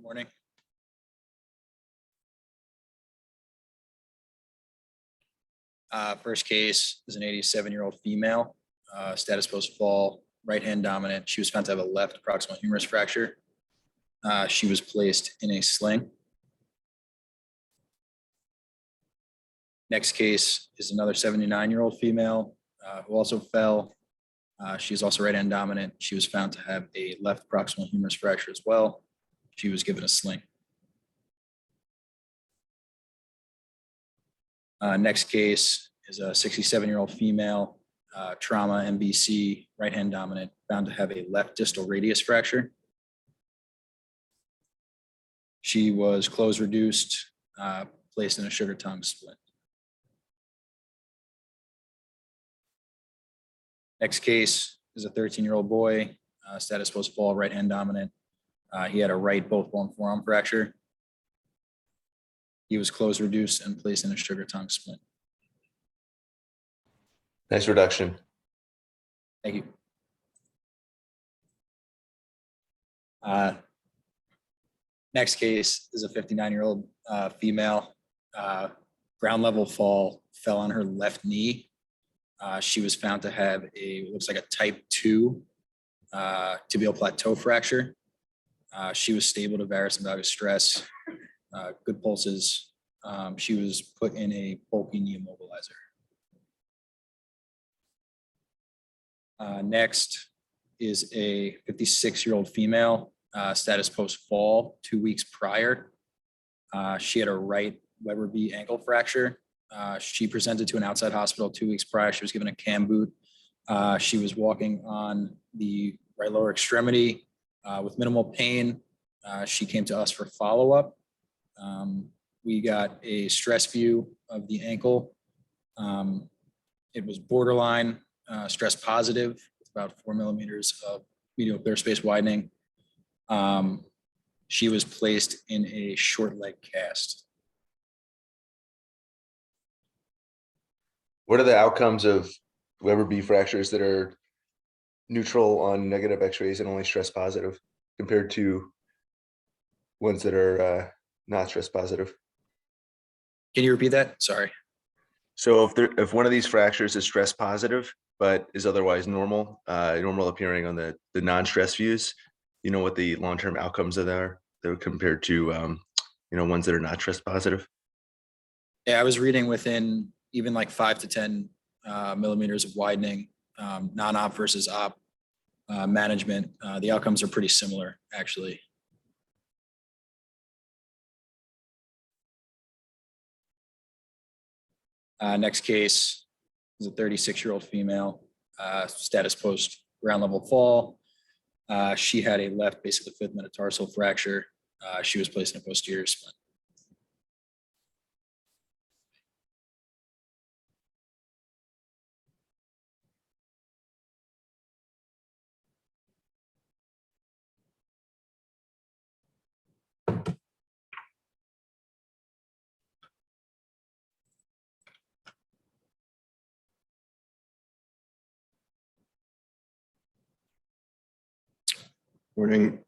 Good morning. First case is an 87-year-old female, status post fall, right hand dominant. She was found to have a left proximal humerus fracture. She was placed in a sling. Next case is another 79-year-old female who also fell. She's also right hand dominant. She was found to have a left proximal humerus fracture as well. She was given a sling. Next case is a 67-year-old female, trauma, MVC, right hand dominant, found to have a left distal radius fracture. She was closed reduced, placed in a sugar tongue splint. Next case is a 13-year-old boy, status post fall, right hand dominant. He had a right both bone forearm fracture. He was closed reduced and placed in a sugar tongue splint. Nice reduction. Thank you. Next case is a 59-year-old female, ground level fall, fell on her left knee. She was found to have looks like a type 2 tibial plateau fracture. She was stable to varus and valgus stress, good pulses. She was put in a bulky knee immobilizer. Next is a 56-year-old female, status post fall, 2 weeks prior. She had a right Weber B ankle fracture. She presented to an outside hospital 2 weeks prior. She was given a cam boot. She was walking on the right lower extremity with minimal pain. She came to us for follow-up. We got a stress view of the ankle. It was borderline stress positive, with about 4 millimeters of medial clear space widening. She was placed in a short leg cast. What are the outcomes of Weber B fractures that are neutral on negative x-rays and only stress positive compared to ones that are not stress positive? Can you repeat that? Sorry. So if one of these fractures is stress positive, but is otherwise normal, normal appearing on the non-stress views, you know what the long-term outcomes of that are compared to, ones that are not stress positive? Yeah, I was reading within even like 5 to 10 millimeters of widening, non-op versus op management. The outcomes are pretty similar, actually. Next case is a 36-year-old female, status post ground level fall. She had a left base of the fifth metatarsal fracture. She was placed in a posterior splint. Morning.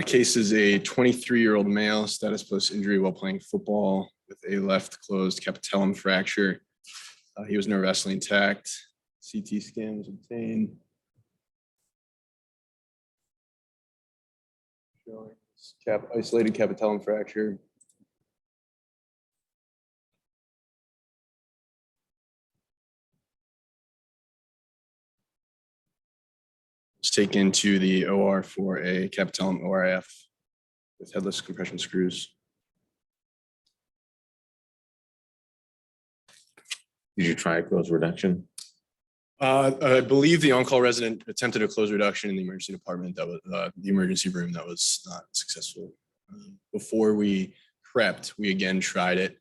Case is a 23-year-old male, status post injury while playing football with a left closed capitellum fracture. He was nervously intact. CT scan was obtained. Showing isolated capitellum fracture. Taken to the OR for a capitellum ORIF with headless compression screws. Did you try a close reduction? I believe the on-call resident attempted a close reduction in the emergency department. That was the emergency room. That was not successful. Before we prepped, we again tried it,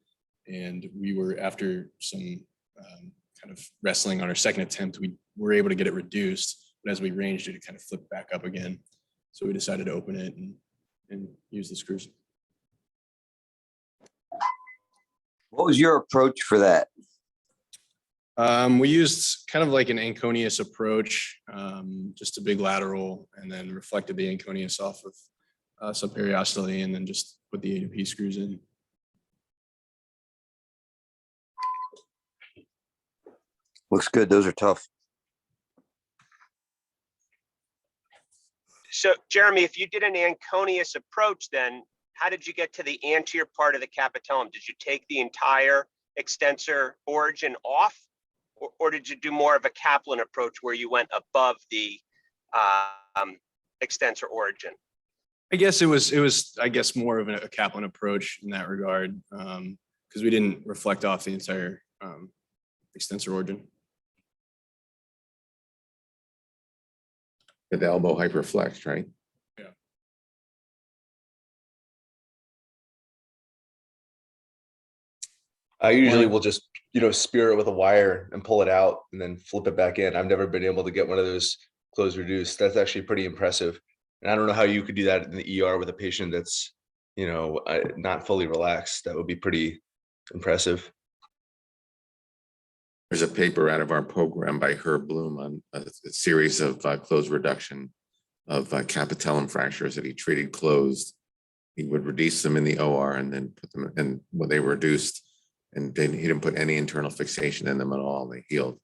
and we were, after some kind of wrestling on our second attempt, we were able to get it reduced. But as we ranged it, it kind of flipped back up again. So we decided to open it and use the screws. What was your approach for that? We used kind of like an anconius approach, just a big lateral, and then reflected the anconius off of subperiostally, and then just put the A to P screws in. Looks good. Those are tough. So Jeremy, if you did an Anconius approach, then how did you get to the anterior part of the capitellum? Did you take the entire extensor origin off, or did you do more of a Kaplan approach where you went above the extensor origin? I guess it was I guess more of a Kaplan approach in that regard, because we didn't reflect off the entire extensor origin. With the elbow hyperflexed, right? I usually will just, spear it with a wire and pull it out and then flip it back in. I've never been able to get one of those closed reduced. That's actually pretty impressive. And I don't know how you could do that in the ER with a patient that's, not fully relaxed. That would be pretty impressive. There's a paper out of our program by Herb Bloom on a series of closed reduction of capitellum fractures that he treated closed. He would reduce them in the OR and then put them in when they were reduced. And then he didn't put any internal fixation in them at all. They healed.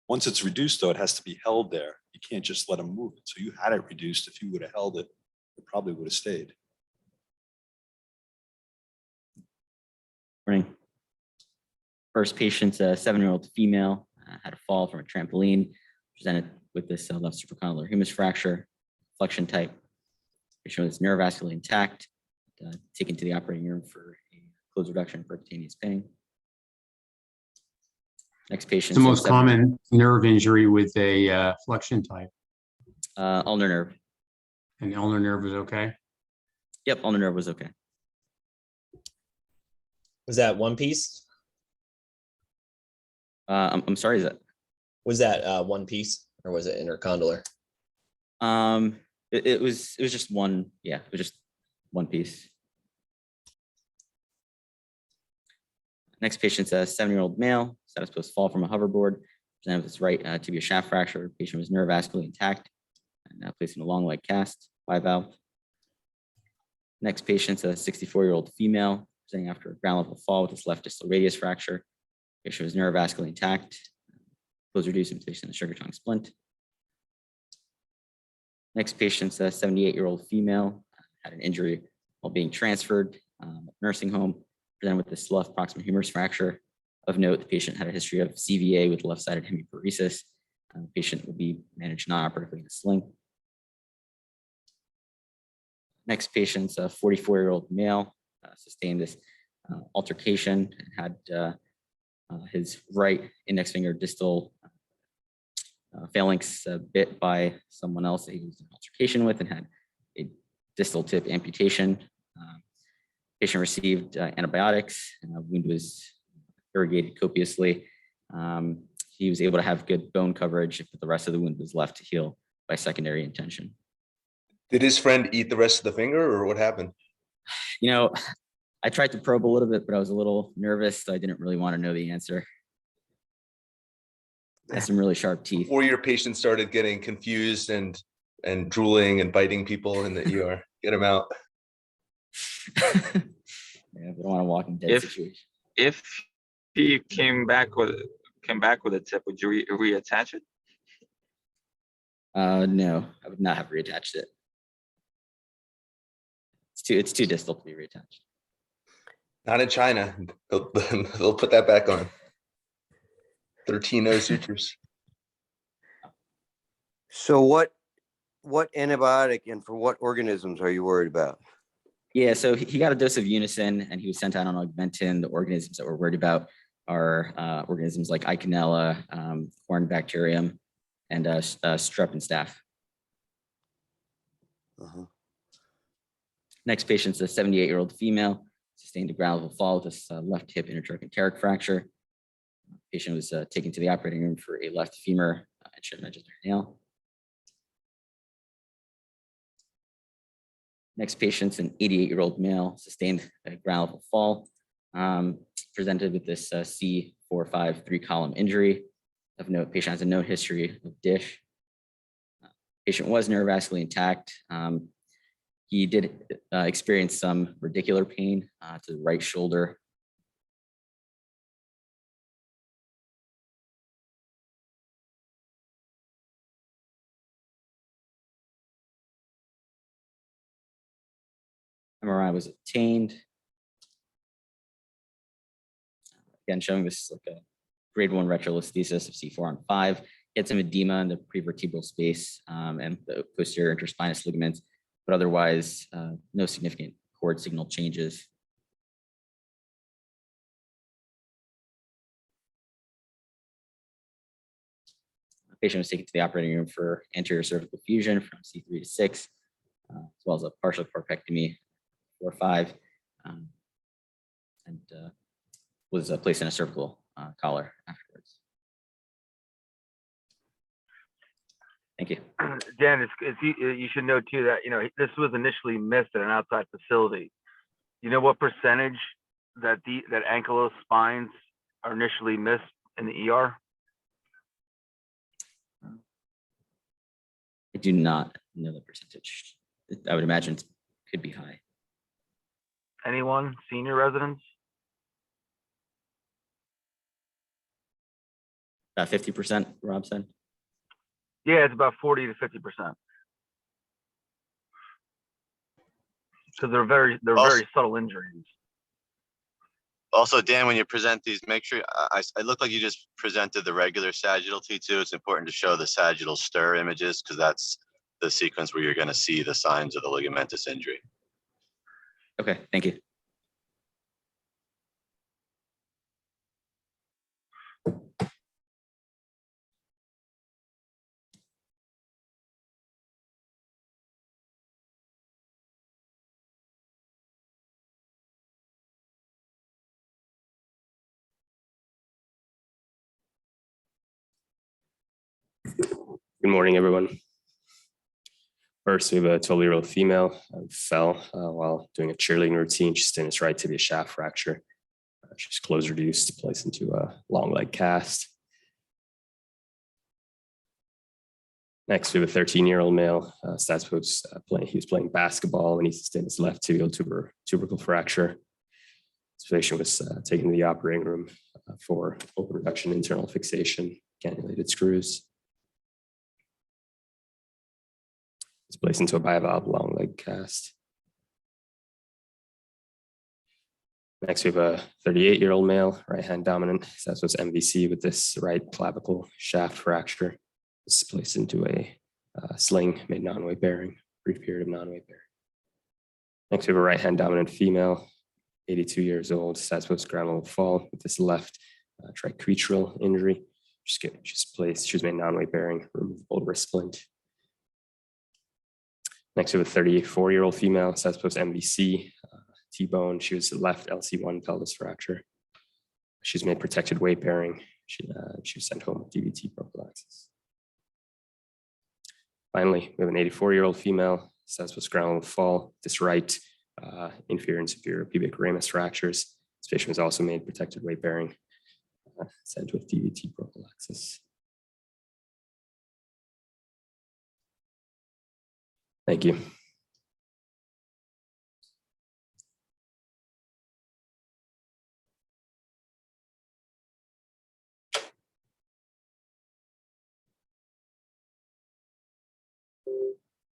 Once it's reduced, though, it has to be held there. You can't just let them move it. So you had it reduced. If you would have held it, it probably would have stayed. Morning. First patient's a 7-year-old female, had a fall from a trampoline, presented with this left supracondylar humerus fracture, flexion type. Patient was neurovascularly intact, taken to the operating room for a closed reduction percutaneous pain. Next patient. The most common nerve injury with a flexion type. Ulnar nerve. And ulnar nerve is okay? Yep, ulnar nerve was okay. Was that one piece? I'm sorry, is that? Was that one piece or was it intercondylar? It was just one, yeah, it was just one piece. Next patient's a 7-year-old male, status post fall from a hoverboard, presented with his right tibia shaft fracture. Patient was neurovascularly intact and placed in a long leg cast, bivalve. Next patient's a 64-year-old female, presenting after a ground level fall with his left distal radius fracture. Patient was neurovascularly intact, closed reduced and placed in the sugar tongue splint. Next patient's a 78-year-old female, had an injury while being transferred nursing home, presented with this left proximal humerus fracture. Of note, the patient had a history of CVA with left-sided hemiparesis. The patient will be managed non-operatively in a sling. Next patient's a 44-year-old male, sustained this altercation and had his right index finger distal phalanx bit by someone else that he was in altercation with and had a distal tip amputation. Patient received antibiotics, and the wound was irrigated copiously. He was able to have good bone coverage, but the rest of the wound was left to heal by secondary intention. Did his friend eat the rest of the finger or what happened? I tried to probe a little bit, but I was a little nervous, so I didn't really want to know the answer. Has some really sharp teeth. Or your patient started getting confused and drooling and biting people in the ER. Get him out. Yeah, we don't want to walk in dead situation. If he came back with a tip, would you reattach it? No, I would not have reattached it. It's too distal to be reattached. Not in China. They'll put that back on. 13 no sutures. So what antibiotic and for what organisms are you worried about? Yeah, so he got a dose of Unison and he was sent out on Augmentin. The organisms that we're worried about are organisms like Eikenella, Corynebacterium, and strep and staph. Next patient's a 78-year-old female, sustained a ground level fall with a left hip intertrochanteric fracture. Patient was taken to the operating room for a left femur and shin register nail. Next patient's an 88-year-old male, sustained a ground level fall Presented with this C4-5 3-column injury. Of note, patient has a known history of dish. Patient was neurovascularly intact. He did experience some radicular pain to the right shoulder. MRI was obtained. Again, showing this like a grade 1 retrolisthesis of C4-5. He had some edema in the prevertebral space and the posterior interspinous ligaments, but otherwise no significant cord signal changes. The patient was taken to the operating room for anterior cervical fusion from C3 to 6, as well as a partial corpectomy 4-5, and was placed in a cervical collar afterwards. Thank you. Dan, you should know too that, you know, this was initially missed at an outside facility. You know what percentage that ankylosed spines are initially missed in the ER? I do not know the percentage. I would imagine it could be high. Anyone? Senior residents? About 50%, Rob said. Yeah, it's about 40 to 50%. Because they're very subtle injuries. Also, Dan, when you present these, make sure I look like you just presented the regular sagittal T2. It's important to show the sagittal stir images because that's the sequence where you're going to see the signs of the ligamentous injury. Okay, thank you. Good morning, everyone. First, we have a 12-year-old female who fell while doing a cheerleading routine. She sustained a right tibia shaft fracture. She's closed reduced, placed into a long leg cast. Next, we have a 13-year-old male. Stats post he was playing basketball and he sustained his left tibial tubercle fracture. This patient was taken to the operating room for open reduction, internal fixation, cannulated screws. It's placed into a bivalve long leg cast. Next, we have a 38-year-old male, right hand dominant. That's what's MVC with this right clavicle shaft fracture. It's placed into a sling made non-weight bearing, brief period of non-weight bearing. Next, we have a right hand dominant female, 82 years old, stats post ground fall with this left triquetral injury. She was made non-weight bearing, removable wrist splint. Next, we have a 34-year-old female, stats post MVC, T-bone. She was left LC1 pelvis fracture. She's made protected weight bearing. She was sent home with DVT prophylaxis. Finally, we have an 84-year-old female, stats post ground fall. This right inferior and superior pubic ramus fractures. This patient was also made protected weight bearing, sent with DVT prophylaxis. Thank you.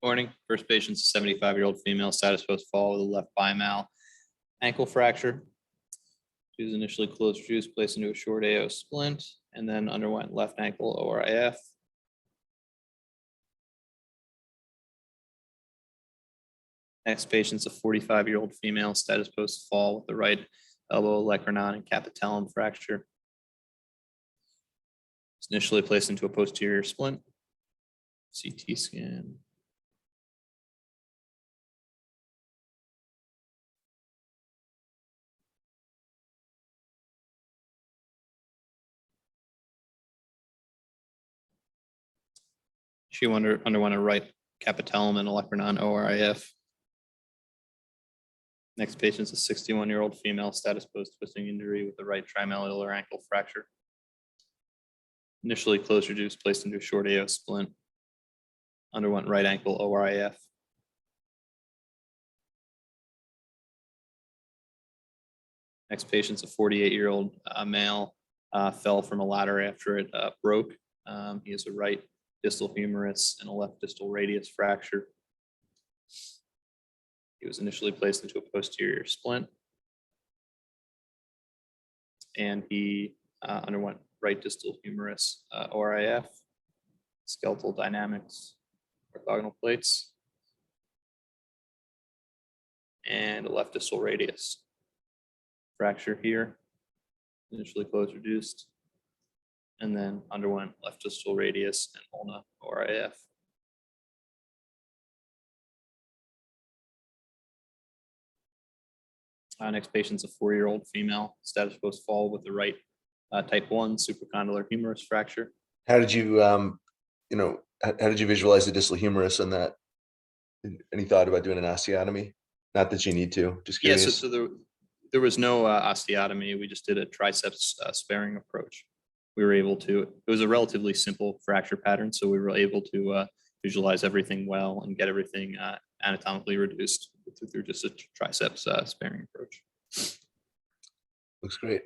Morning. First patient's a 75-year-old female, status post fall with a left bimal ankle fracture. She was initially closed reduced, placed into a short AO splint, and then underwent left ankle ORIF. Next patient's a 45-year-old female, status post fall with the right elbow olecranon and capitellum fracture. It's initially placed into a posterior splint. CT scan. She underwent a right capitellum and olecranon ORIF. Next patient is a 61-year-old female, status post twisting injury with a right trimalleolar ankle fracture. Initially closed reduced, placed into a short AO splint. Underwent right ankle ORIF. Next patient's a 48-year-old male, fell from a ladder after it broke. He has a right distal humerus and a left distal radius fracture. He was initially placed into a posterior splint. And he underwent right distal humerus ORIF, skeletal dynamics, orthogonal plates, and a left distal radius fracture here, initially closed reduced, and then underwent left distal radius and ulna ORIF. Next patient's a 4-year-old female, status post fall with the right type 1 supracondylar humerus fracture. How did you, how did you visualize the distal humerus on that? Any thought about doing an osteotomy? Not that you need to, just Yes, curious. so there was no osteotomy. We just did a triceps sparing approach. We were able to, it was a relatively simple fracture pattern, so we were able to visualize everything well and get everything anatomically reduced through just a triceps sparing approach. Looks great.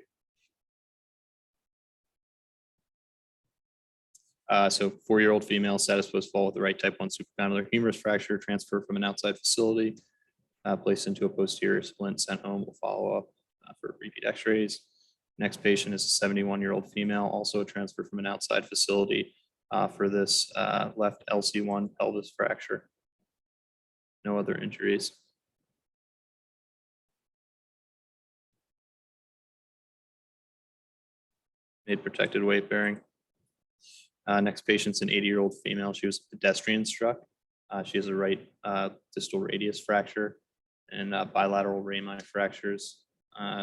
So 4-year-old female, status post fall with the right type 1 supracondylar humerus fracture, transferred from an outside facility, placed into a posterior splint, sent home. We'll follow up for repeat x-rays. Next patient is a 71-year-old female, also transferred from an outside facility for this left LC1 pelvis fracture. No other injuries. Made protected weight bearing. Next patient's an 80-year-old female. She was pedestrian struck. She has a right distal radius fracture and bilateral rami fractures.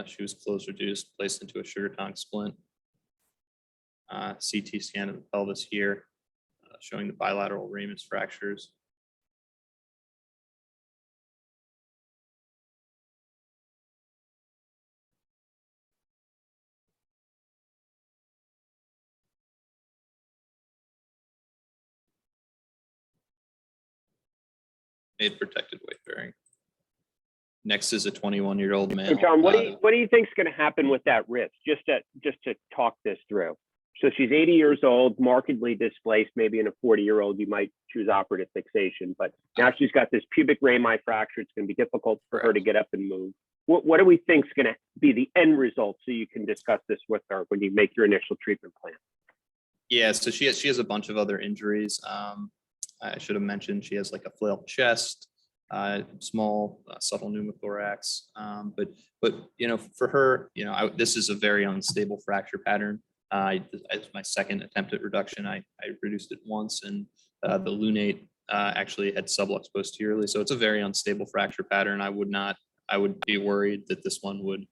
She was closed reduced, placed into a sugar tongue splint. CT scan of the pelvis here, showing the bilateral ramus fractures. Made protected weight bearing. Next is a 21-year-old male. So John, what do you think is going to happen with that wrist? Just to talk this through. So she's 80 years old, markedly displaced. Maybe in a 40-year-old, you might choose operative fixation, but now she's got this pubic rami fracture. It's going to be difficult for her to get up and move. What do we think is going to be the end result, so you can discuss this with her when you make your initial treatment plan? Yeah, so she has a bunch of other injuries. I should have mentioned she has like a flail chest, small subtle pneumothorax, but for her, this is a very unstable fracture pattern. As my second attempt at reduction, I reduced it once, and the lunate actually had sublux posteriorly, so it's a very unstable fracture pattern. I would be worried that this one would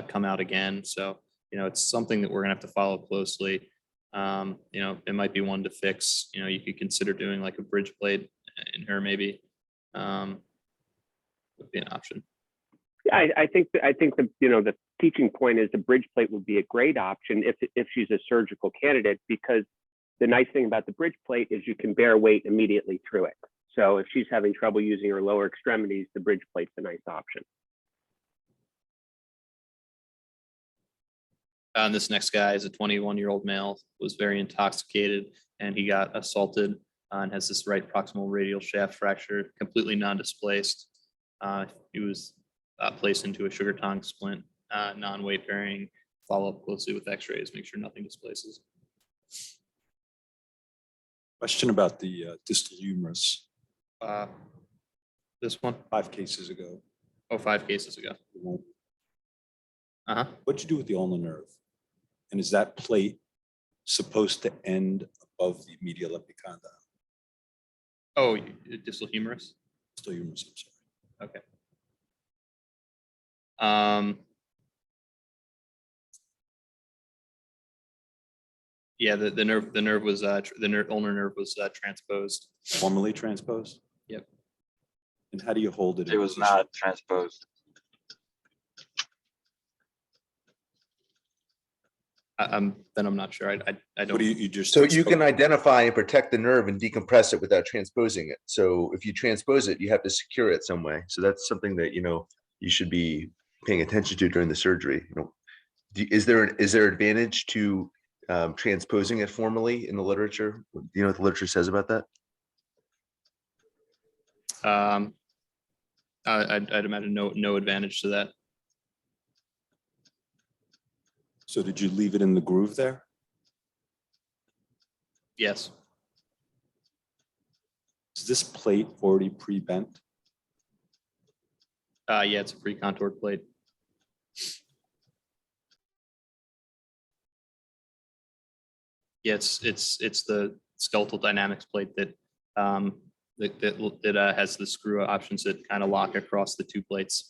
come out again. So it's something that we're gonna have to follow closely. It might be one to fix. You could consider doing like a bridge plate in her, maybe would be an option. Yeah, I think the the teaching point is the bridge plate would be a great option if she's a surgical candidate, because the nice thing about the bridge plate is you can bear weight immediately through it. So if she's having trouble using her lower extremities, the bridge plate's a nice option. And this next guy is a 21-year-old male, was very intoxicated, and he got assaulted and has this right proximal radial shaft fracture, completely non-displaced. He was placed into a sugar tongue splint, non-weight bearing. Follow up closely with x-rays, make sure nothing displaces. Question about the distal humerus. This one? 5 cases ago. Oh, 5 cases ago. What'd you do with the ulnar nerve? And is that plate supposed to end above the medial epicondyle? Oh, distal humerus? Distal humerus, I'm sorry. Okay. Yeah, the nerve was ulnar nerve was transposed. Formally transposed? Yep. And how do you hold it? It was not transposed. I'm not sure. I What don't. do you just? So you can identify and protect the nerve and decompress it without transposing it. So if you transpose it, you have to secure it some way. So that's something that, you should be paying attention to during the surgery. Is there advantage to transposing it formally in the literature? Do you know what the literature says about that? I'd imagine no advantage to that. So did you leave it in the groove there? Yes. Is this plate already pre-bent? Yeah, it's a pre-contoured plate. Yeah, it's the skeletal dynamics plate that has the screw options that kind of lock across the two plates.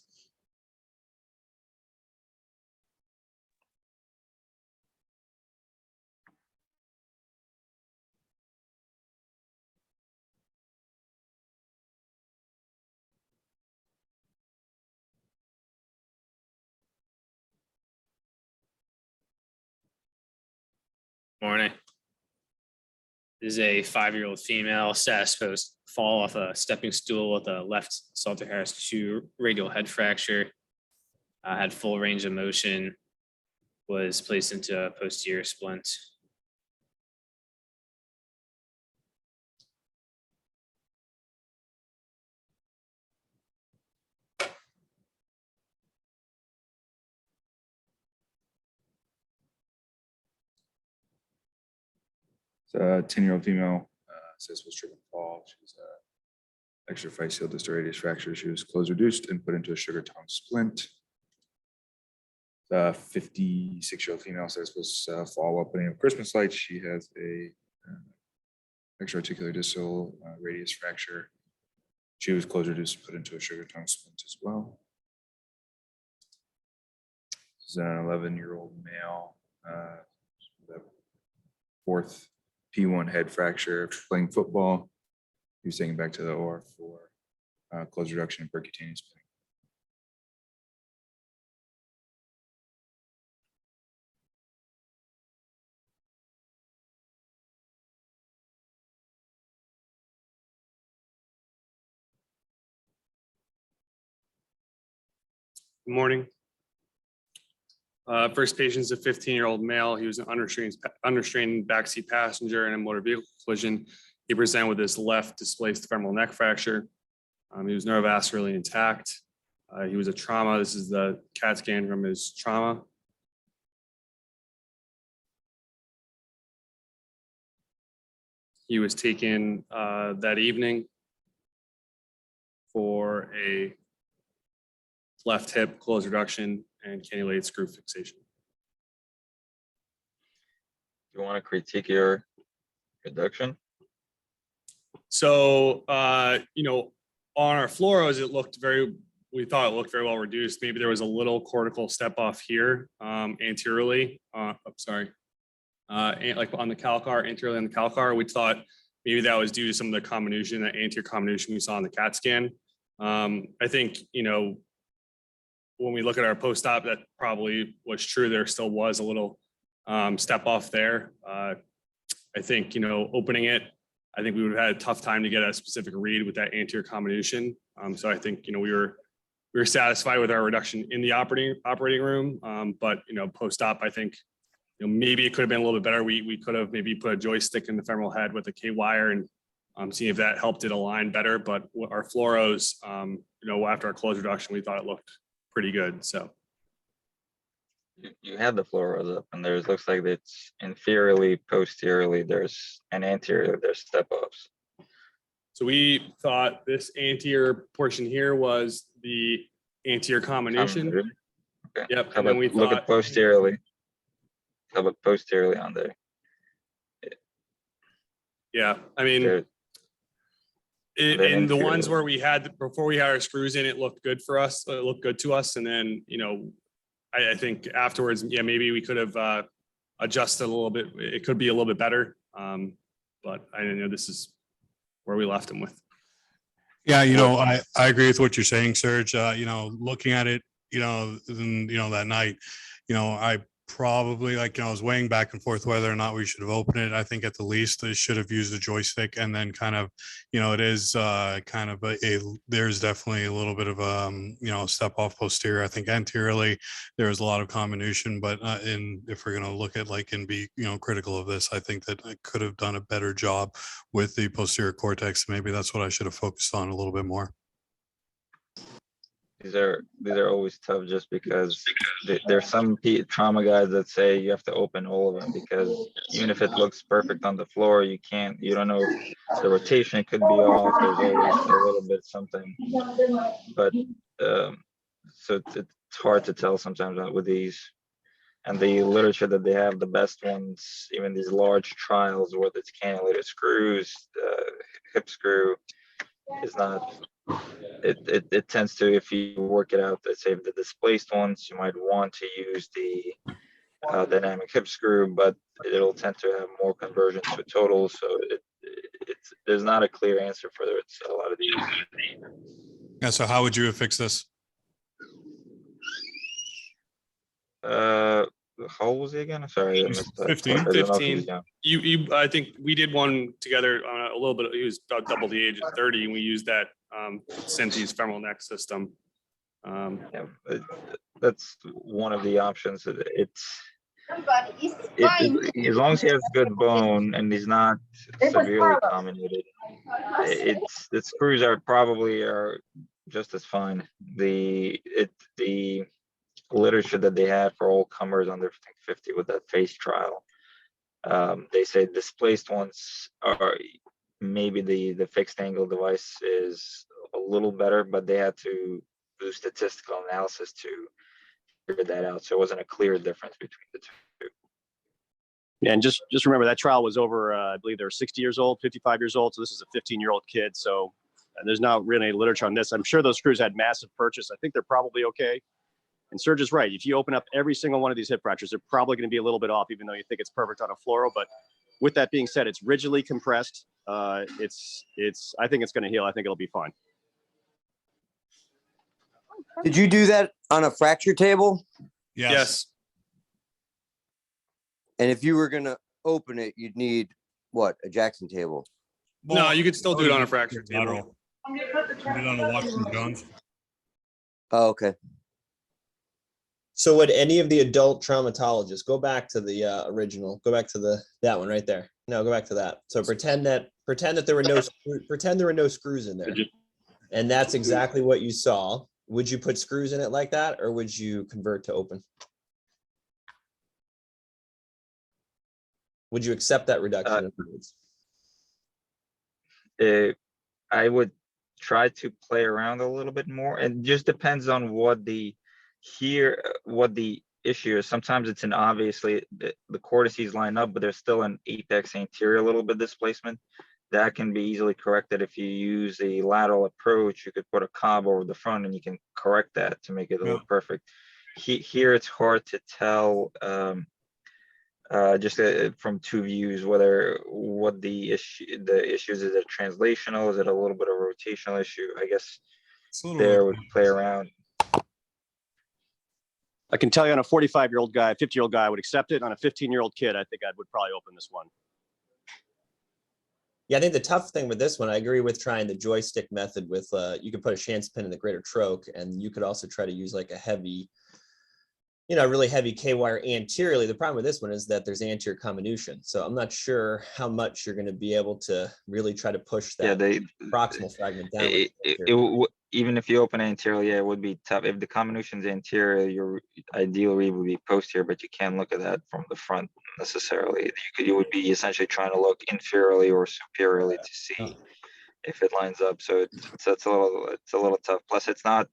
Morning. This is a 5-year-old female status post fall off a stepping stool with a left Salter Harris 2 radial head fracture. Had full range of motion, was placed into a posterior splint. It's a 10-year-old female, says was tripping fall. She's extraphyseal distal radius fracture. She was closed reduced and put into a sugar tongue splint. The 56-year-old female says was fall while putting up Christmas lights. She has a extra-articular distal radius fracture. She was closed reduced and put into a sugar tongue splint as well. This is an 11-year-old male, the 4th P1 head fracture playing football. He was taken back to the OR for closed reduction and percutaneous pain. Good morning. First patient is a 15-year-old male. He was an unrestrained backseat passenger in a motor vehicle collision. He presented with his left displaced femoral neck fracture. He was neurovascularly intact. He was a trauma. This is the CAT scan from his trauma. He was taken that evening for a left hip closed reduction and cannulated screw fixation. Do you want to critique your reduction? So, on our fluoros, we thought it looked very well reduced. Maybe there was a little cortical step off here anteriorly. Like on the calcar, anteriorly on the calcar. We thought maybe that was due to some of the comminution, that anterior comminution we saw in the CAT scan. I think, when we look at our post-op, that probably was true. There still was a little step off there. I think, opening it, I think we would have had a tough time to get a specific read with that anterior comminution. So I think, we were satisfied with our reduction in the operating room. But, post-op, I think, maybe it could have been a little bit better. We could have maybe put a joystick in the femoral head with a K-wire and see if that helped it align better. But our fluoros, after our closed reduction, we thought it looked pretty good. So you had the fluoros up, and there's looks like it's inferiorly, posteriorly, there's an anterior, there's step ups. So we thought this anterior portion here was the anterior comminution. Okay. Yep. How And then about we look thought at posteriorly? How about posteriorly on there? Yeah, I mean, in the ones where before we had our screws in, it looked good for us. It looked good to us. And then, I think afterwards, yeah, maybe we could have adjusted a little bit. It could be a little bit better. But I know this is where we left them with. Yeah, I agree with what you're saying, Serge. Looking at it, that night, I probably, like, I was weighing back and forth whether or not we should have opened it. I think at the least they should have used a joystick, and then kind of, it is kind of there's definitely a little bit of step off posterior. I think anteriorly there was a lot of comminution, but if we're going to look at and be critical of this, I think that I could have done a better job with the posterior cortex. Maybe that's what I should have focused on a little bit more. These are always tough just because there's some trauma guys that say you have to open all of them, because even if it looks perfect on the floor, you don't know if the rotation could be off. There's always a little bit something, but so it's hard to tell sometimes with these. And the literature that they have, the best ones, even these large trials, whether it's cannulated screws, hip screw, is not. It tends to, if you work it out, let's say the displaced ones, you might want to use the dynamic hip screw, but it'll tend to have more conversion to total. So there's not a clear answer for it. A lot of these. Yeah. So how would you have fixed this? How old was he again? I'm sorry, I missed that. 15. I don't know if he's 15. young. I think we did one together a little bit. He was about double the age at 30, and we used that Synthes femoral neck system. Yeah, that's one of the options. As long as he has good bone and he's not severely comminuted, the screws are probably just as fine. The literature that they have for all comers under 50 with that face trial, they say displaced ones are maybe the fixed angle device is a little better, but they had to do statistical analysis to figure that out. So it wasn't a clear difference between the two. Yeah, and just remember that trial was over, I believe they were 60 years old, 55 years old. So this is a 15-year-old kid. So there's not really any literature on this. I'm sure those screws had massive purchase. I think they're probably okay. And Serge is right. If you open up every single one of these hip fractures, they're probably going to be a little bit off, even though you think it's perfect on a fluoro. But with that being said, it's rigidly compressed. I think it's going to heal. I think it'll be fine. Did you do that on a fracture table? Yes. And if you were going to open it, you'd need what? A Jackson table? No, you could still do it on a fracture table. Put it on a Watson Jones. Oh, okay. So would any of the adult traumatologists go back to the original? Go back to that one right there. No, go back to that. So pretend that there were no screws in there, and that's exactly what you saw. Would you put screws in it like that, or would you convert to open? Would you accept that reduction in fluids? I would try to play around a little bit more. It just depends on what the issue is. Sometimes it's an obviously the cortices line up, but there's still an apex anterior a little bit displacement. That can be easily corrected if you use a lateral approach. You could put a cob over the front and you can correct that to make it look perfect. Here it's hard to tell just from two views what the issues. Is it translational? Is it a little bit of a rotational issue? I guess there would play around. I can tell you on a 45-year-old guy, 50-year-old guy, I would accept it. On a 15-year-old kid, I think I would probably open this one. Yeah, I think the tough thing with this one, I agree with trying the joystick method with, you could put a Chance pin in the greater troch, and you could also try to use like a heavy, really heavy K-wire anteriorly. The problem with this one is that there's anterior comminution. So I'm not sure how much you're going to be able to really try to push that proximal fragment down. Even if you open anterior, it would be tough. If the comminution is anterior, your ideal read would be posterior, but you can't look at that from the front necessarily. You would be essentially trying to look inferiorly or superiorly to see if it lines up. So it's a little tough. Plus, it's not.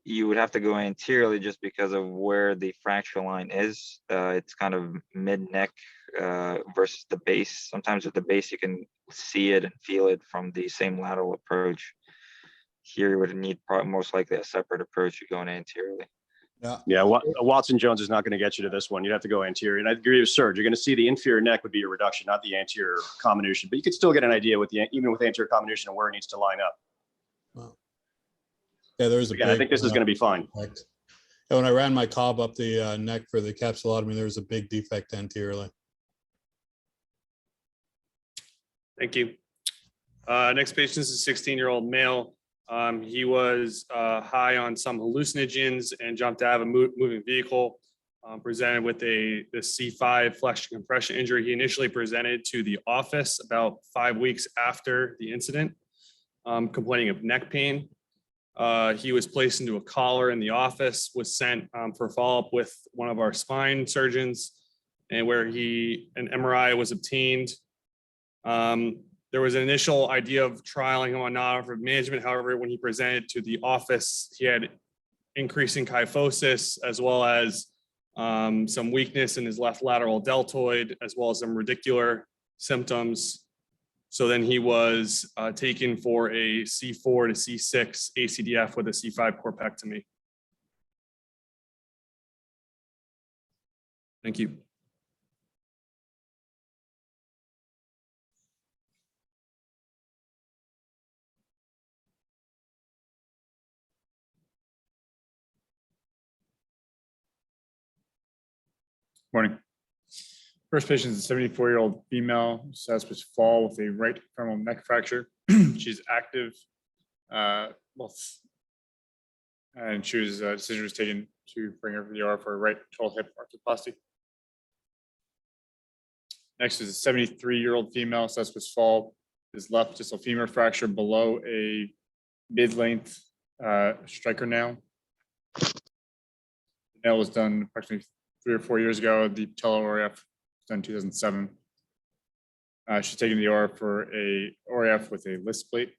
You would have to go anteriorly just because of where the fracture line is. It's kind of mid-neck versus the base. Sometimes with the base, you can see it and feel it from the same lateral approach. Here, you would need most likely a separate approach. You're going anteriorly. Yeah. Watson Jones is not going to get you to this one. You'd have to go anterior. And I agree with Serge. You're going to see the inferior neck would be your reduction, not the anterior comminution. But you could still get an idea even with anterior comminution and where it needs to line up. Yeah, there's I think this is going to be fine. And when I ran my cob up the neck for the capsulotomy, there was a big defect anteriorly. Thank you. Next patient is a 16-year-old male. He was high on some hallucinogens and jumped out of a moving vehicle. Presented with the C5 flexion compression injury. He initially presented to the office about 5 weeks after the incident, complaining of neck pain. He was placed into a collar in the office, was sent for follow-up with one of our spine surgeons, and where an MRI was obtained. There was an initial idea of trialing him on non-operative management. However, when he presented to the office, he had increasing kyphosis as well as some weakness in his left lateral deltoid, as well as some radicular symptoms. So then he was taken for a C4 to C6 ACDF with a C5 corpectomy. Thank you. Morning. First patient is a 74-year-old female, status was fall with a right femoral neck fracture. She's active, and decision was taken to bring her to the OR for a right total hip arthroplasty. Next is a 73-year-old female, status was fall, is left distal femur fracture below a mid-length striker nail. The nail was done approximately 3 or 4 years ago. The patellar ORF was done in 2007. She's taken the OR for a ORF with a list plate.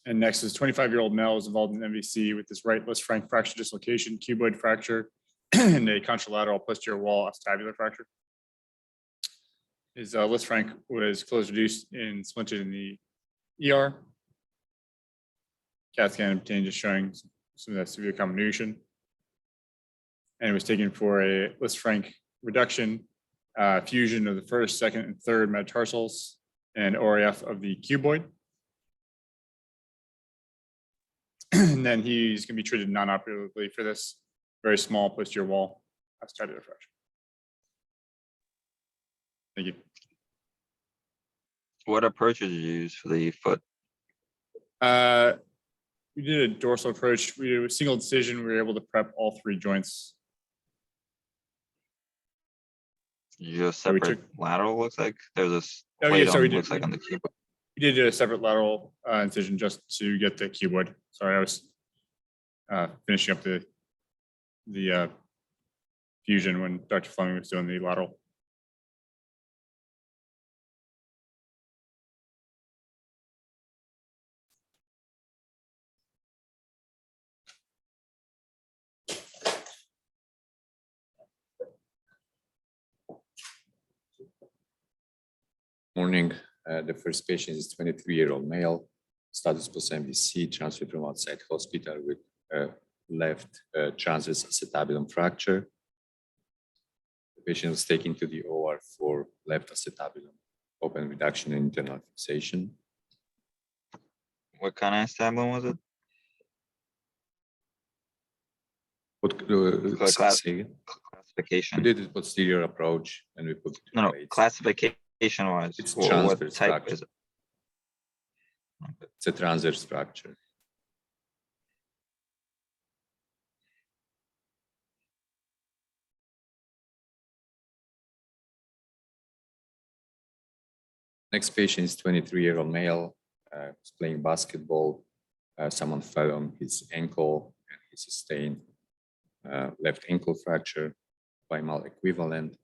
And next is 25-year-old male was involved in MVC with this right list frank fracture dislocation, cuboid fracture, and a contralateral posterior wall acetabular fracture. His list frank was closed reduced and splinted in the ER. CAT scan obtained just showing some of that severe comminution. And it was taken for a list frank reduction, fusion of the first, second, and third metatarsals, and ORF of the cuboid. And then he's going to be treated non-operatively for this very small posterior wall acetabular fracture. Thank you. What approach did you use for the foot? We did a dorsal approach. We did a single decision. We were able to prep all 3 joints. You just separate lateral, looks like there's this Oh, plate yeah, sorry, on, looks like on the cuboid. We did a separate lateral incision just to get the cuboid. Sorry, I was finishing up the fusion when Dr. Fleming was doing the lateral. Morning. The first patient is 23-year-old male, status post MVC, transferred from outside hospital with left transverse acetabulum fracture. The patient was taken to the OR for left acetabulum, open reduction and internal fixation. What kind of acetabulum was it? What classification? We did a posterior approach and we put No, classification wise. It's what transverse type fracture. is it? It's a transverse fracture. Next patient is 23-year-old male, was playing basketball. Someone fell on his ankle and he sustained left ankle fracture, bimal equivalent.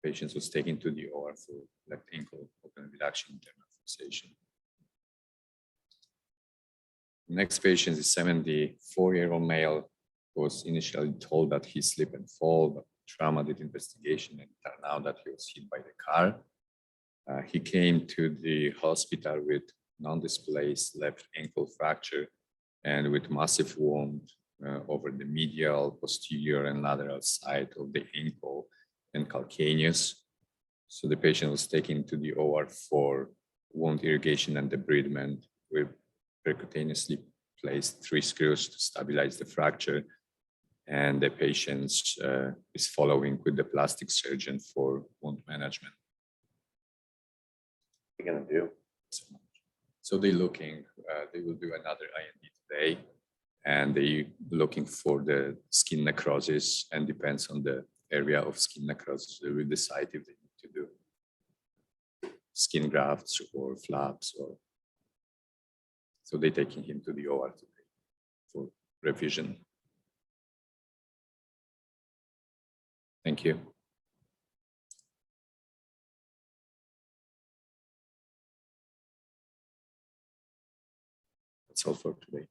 Patient was taken to the OR for left ankle open reduction internal fixation. Next patient is 74-year-old male who was initially told that he slipped and fall, but trauma did investigation and turned out that he was hit by the car. He came to the hospital with non-displaced left ankle fracture and with massive wound over the medial, posterior, and lateral side of the ankle and calcaneus. So the patient was taken to the OR for wound irrigation and debridement with percutaneously placed 3 screws to stabilize the fracture. And the patient is following with the plastic surgeon for wound management. They're gonna do. So they will do another IND today, and they looking for the skin necrosis, and depends on the area of skin necrosis, they will decide if they need to do skin grafts or flaps, or so they're taking him to the OR today for revision. Thank you. That's all for today.